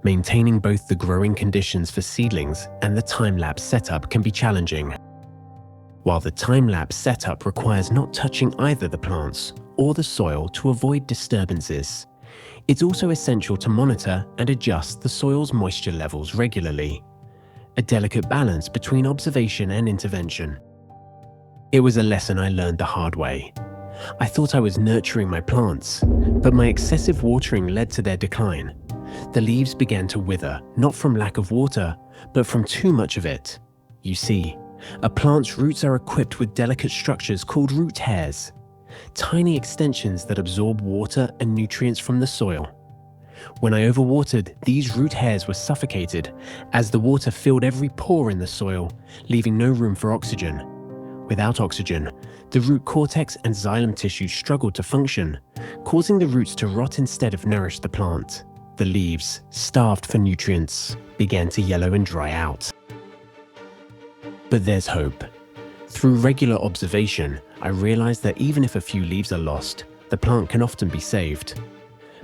Maintaining both the growing conditions for seedlings and the time-lapse setup can be challenging. While the time-lapse setup requires not touching either the plants or the soil to avoid disturbances, it's also essential to monitor and adjust the soil's moisture levels regularly, a delicate balance between observation and intervention. It was a lesson I learned the hard way. I thought I was nurturing my plants, but my excessive watering led to their decline. The leaves began to wither, not from lack of water, but from too much of it. You see, a plant's roots are equipped with delicate structures called root hairs, tiny extensions that absorb water and nutrients from the soil. When I overwatered, these root hairs were suffocated as the water filled every pore in the soil, leaving no room for oxygen. Without oxygen, the root cortex and xylem tissue struggled to function, causing the roots to rot instead of nourish the plant. The leaves, starved for nutrients, began to yellow and dry out. But there's hope. Through regular observation, I realized that even if a few leaves are lost, the plant can often be saved.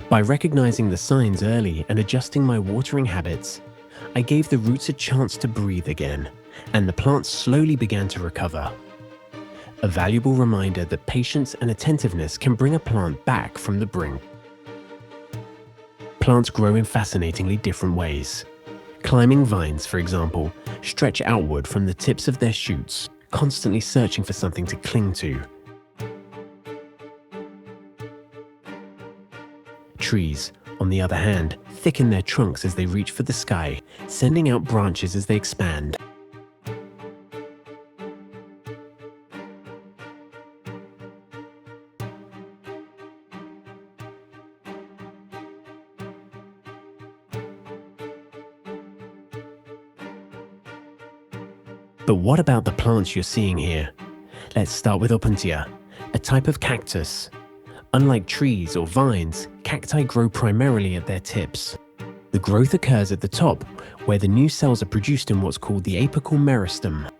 By recognizing the signs early and adjusting my watering habits, I gave the roots a chance to breathe again, and the plant slowly began to recover. A valuable reminder that patience and attentiveness can bring a plant back from the brink. Plants grow in fascinatingly different ways. Climbing vines, for example, stretch outward from the tips of their shoots, constantly searching for something to cling to. Trees, on the other hand, thicken their trunks as they reach for the sky, sending out branches as they expand. But what about the plants you're seeing here? Let's start with Opuntia, a type of cactus. Unlike trees or vines, cacti grow primarily at their tips. The growth occurs at the top, where the new cells are produced in what's called the apical meristem.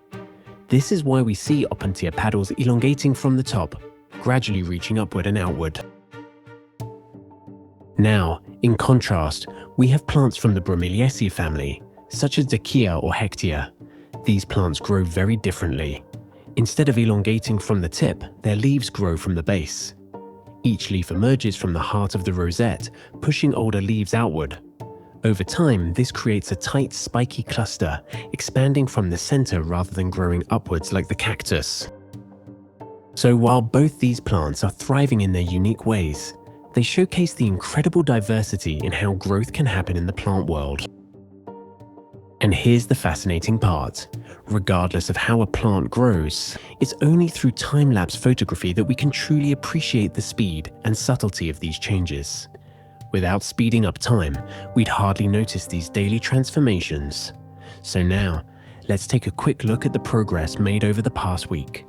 This is why we see Opuntia petals elongating from the top, gradually reaching upward and outward. Now, in contrast, we have plants from the Bromeliaceae family, such as Dicea or Hectea. These plants grow very differently. Instead of elongating from the tip, their leaves grow from the base. Each leaf emerges from the heart of the rosette, pushing older leaves outward. Over time, this creates a tight, spiky cluster, expanding from the center rather than growing upwards like the cactus. So while both these plants are thriving in their unique ways, they showcase the incredible diversity in how growth can happen in the plant world. And here's the fascinating part. Regardless of how a plant grows, it's only through time-lapse photography that we can truly appreciate the speed and subtlety of these changes. Without speeding up time, we'd hardly notice these daily transformations. So now, let's take a quick look at the progress made over the past week.